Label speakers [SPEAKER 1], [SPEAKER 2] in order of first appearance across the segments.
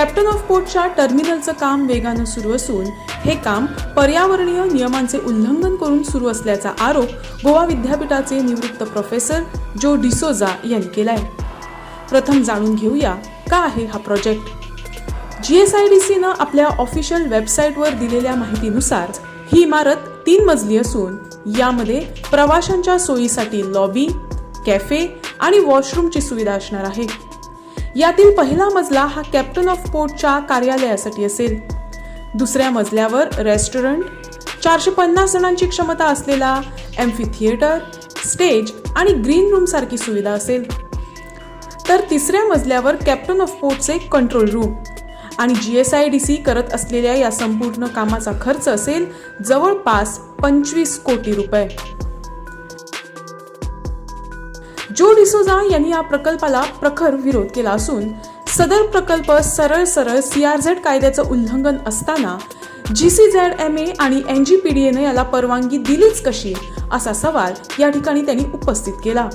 [SPEAKER 1] Captain of पोर्टच्या टर्मिनलचं काम वेगानं सुरू असून हे काम पर्यावरणीय नियमांचे उल्लंघन करून सुरू असल्याचा आरोप गोवा विद्यापीठाचे निवृत्त प्रोफेसर जो डिसोजा यांनी केलाय. प्रथम जाणून घेऊया का आहे हा प्रोजेक्ट. GSIDCनं आपल्या ऑफिशियल वेबसाईटवर दिलेल्या माहितीनुसार ही इमारत 3 मजली असून यामध्ये प्रवाशांच्या सोयीसाठी लॉबी, कॅफे आणि वॉशरूमची सुविधा असणार आहे. यातील पहिला मजला हा कॅप्टन ऑफ पोर्टच्या कार्यालयासाठी असेल. दुसऱ्या मजल्यावर रेस्टॉरंट, 450 जणांची क्षमता असलेला एम्फी थिएटर, स्टेज आणि ग्रीन रूम सारखी सुविधा असेल. तर तिसऱ्या मजल्यावर कॅप्टन ऑफ पोर्टचे कंट्रोल रूम आणि GSIDC करत असलेल्या या संपूर्ण कामाचा खर्च असेल जवळपास 25 कोटी रुपये. जो डिसोजा यांनी या प्रकल्पाला प्रखर विरोध केला असून सदर प्रकल्प सरळ CRZ कायद्याचं उल्लंघन असताना GCZMA आणि NGPDAने याला परवानगी दिलीच कशी असा सवाल या ठिकाणी त्यांनी उपस्थित केला.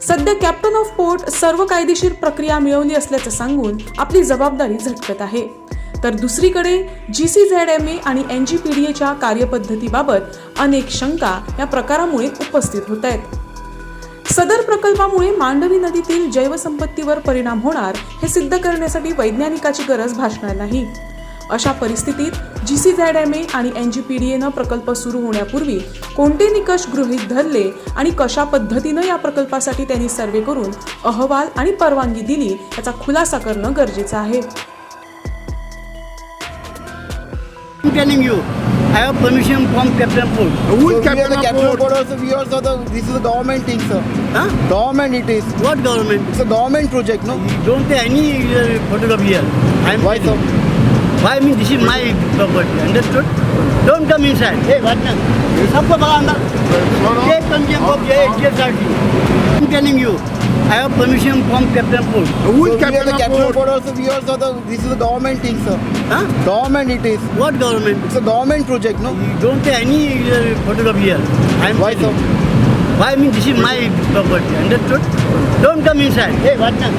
[SPEAKER 1] सध्या कॅप्टन ऑफ पोर्ट सर्व कायदेशीर प्रक्रिया मिळवली असल्याचं सांगून आपली जबाबदारी झटकत आहे. तर दुसरीकडे GCZMA आणि NGPDAच्या कार्यपद्धतीबाबत अनेक शंका या प्रकारामुळे उपस्थित होत आहेत. सदर प्रकल्पामुळे मांडवी नदीतील जैवसंपत्तीवर परिणाम होणार हे सिद्ध करण्यासाठी वैज्ञानिकाची गरज भासणार नाही. अशा परिस्थितीत GCZMA आणि NGPDAनं प्रकल्प सुरू होण्यापूर्वी कोणते निकष गृहीत धरले आणि कशा पद्धतीनं या प्रकल्पासाठी त्यांनी सर्वे करून अहवाल आणि परवानगी दिली याचा खुलासा करणं गरजेचं आहे.
[SPEAKER 2] I'm telling you, I have permission from Captain Port.
[SPEAKER 3] Who is
[SPEAKER 4] So we are the
[SPEAKER 3] Captain
[SPEAKER 4] Captain
[SPEAKER 3] of
[SPEAKER 4] of
[SPEAKER 3] Port?
[SPEAKER 4] Port also, we also this is a government thing, sir.
[SPEAKER 2] Huh?
[SPEAKER 4] Government it is.
[SPEAKER 2] What government?
[SPEAKER 4] It's a government project, no?
[SPEAKER 2] Don't take any photograph here. I'm
[SPEAKER 4] Why, sir?
[SPEAKER 2] Why? I mean, this is my property. Understood? Don't come inside. Hey, what now? सबको भगा अंदर. ये कंजे को ये GSRT. I'm telling you, I have permission from Captain Port.
[SPEAKER 3] Who
[SPEAKER 4] So
[SPEAKER 3] is
[SPEAKER 4] we are
[SPEAKER 3] Captain
[SPEAKER 4] the
[SPEAKER 3] of
[SPEAKER 4] Captain of
[SPEAKER 3] Port?
[SPEAKER 4] Port also, we also this is a government thing, sir.
[SPEAKER 2] Huh?
[SPEAKER 4] Government it is.
[SPEAKER 2] What government?
[SPEAKER 4] It's a government project, no?
[SPEAKER 2] Don't take any photograph here. I'm
[SPEAKER 4] Why, sir?
[SPEAKER 2] Why? I mean, this is my property. Understood? Don't come inside. Hey, what now?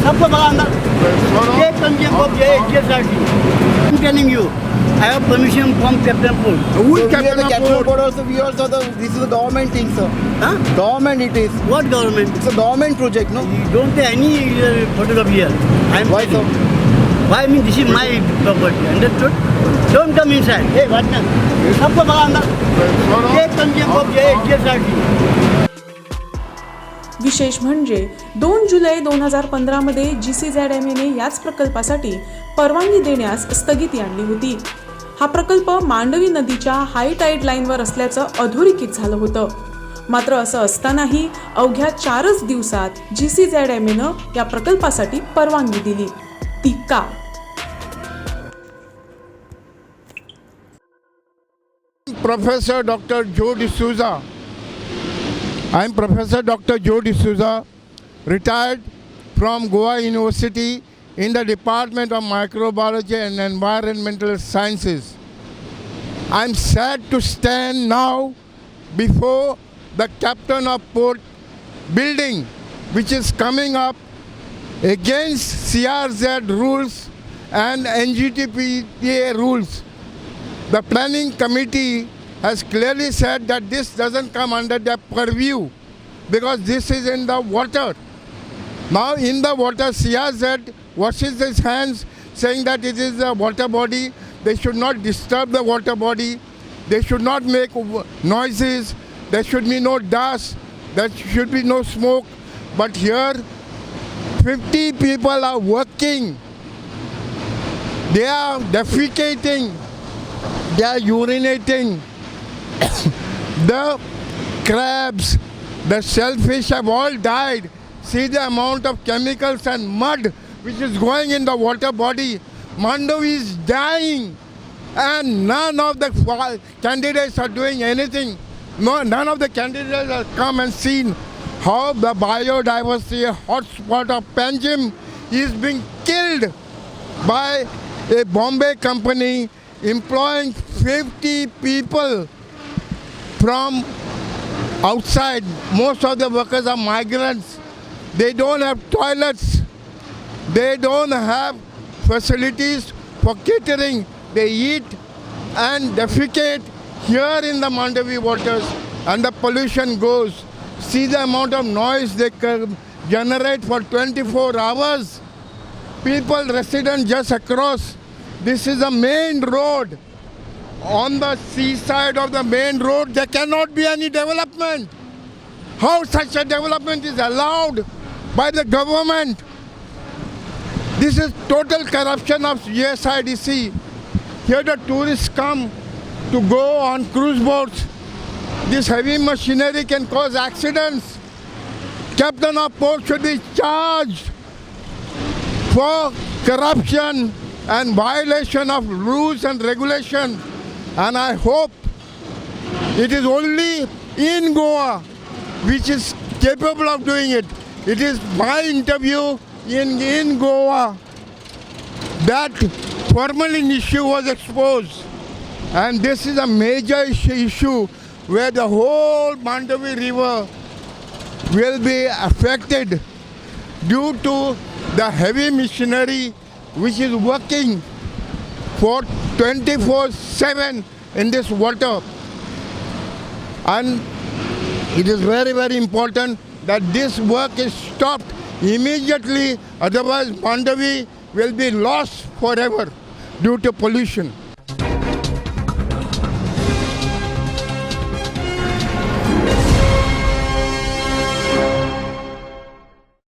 [SPEAKER 2] सबको भगा अंदर. ये कंजे को ये GSRT. I'm telling you, I have permission from Captain Port.
[SPEAKER 3] Who
[SPEAKER 4] So
[SPEAKER 3] is
[SPEAKER 4] we are
[SPEAKER 3] Captain
[SPEAKER 4] the
[SPEAKER 3] of
[SPEAKER 4] Captain of
[SPEAKER 3] Port?
[SPEAKER 4] Port also, we also this is a government thing, sir.
[SPEAKER 2] Huh?
[SPEAKER 4] Government it is.
[SPEAKER 2] What government?
[SPEAKER 4] It's a government project, no?
[SPEAKER 2] Don't take any photograph here. I'm
[SPEAKER 4] Why, sir?
[SPEAKER 2] Why? I mean, this is my property. Understood? Don't come inside. Hey, what now? सबको भगा अंदर. ये कंजे को ये GSRT.
[SPEAKER 1] विशेष म्हणजे 2 जुलै 2015 मध्ये GCZMAने याच प्रकल्पासाठी परवानगी देण्यास स्थगिती आणली होती. हा प्रकल्प मांडवी नदीच्या हाय टाईड लाईनवर असल्याचं अधोरेखित झालं होतं. मात्र असं असतानाही अवघ्या 4च दिवसात GCZMAनं या प्रकल्पासाठी परवानगी दिली. ती का?
[SPEAKER 3] Professor Dr. Joe D'Souza. I am Professor Dr. Joe D'Souza, retired from Goa University in the Department of Microbiology and Environmental Sciences. I am sad to stand now before the Captain of Port building, which is coming up against CRZ rules and NGTPA rules. The planning committee has clearly said that this doesn't come under their purview because this is in the water. Now in the water, CRZ washes its hands saying that it is a water body. They should not disturb the water body. They should not make noises. There should be no dust. There should be no smoke. But here, 50 people are working. They are defecating. They are urinating. The crabs, the shellfish have all died. See the amount of chemicals and mud which is going in the water body. Mandovi is dying and none of the candidates are doing anything. No, none of the candidates have come and seen how the biodiversity hotspot of Panjim is being killed by a Bombay company employing 50 people from outside. Most of the workers are migrants. They don't have toilets. They don't have facilities for catering. They eat and defecate here in the Mandavi waters, and the pollution goes. See the amount of noise they generate for 24 hours. People resident just across. This is the main road. On the seaside of the main road, there cannot be any development. How such a development is allowed by the government? This is total corruption of USIDC. Here the tourists come to go on cruise boats. This heavy machinery can cause accidents. Captain of port should be charged for corruption and violation of rules and regulations. And I hope it is only in Goa which is capable of doing it. It is my interview in Goa that formalin issue was exposed. And this is a major issue where the whole Mandavi River will be affected due to the heavy machinery which is working for 24/7 in this water. And it is very, very important that this work is stopped immediately, otherwise Mandavi will be lost forever due to pollution.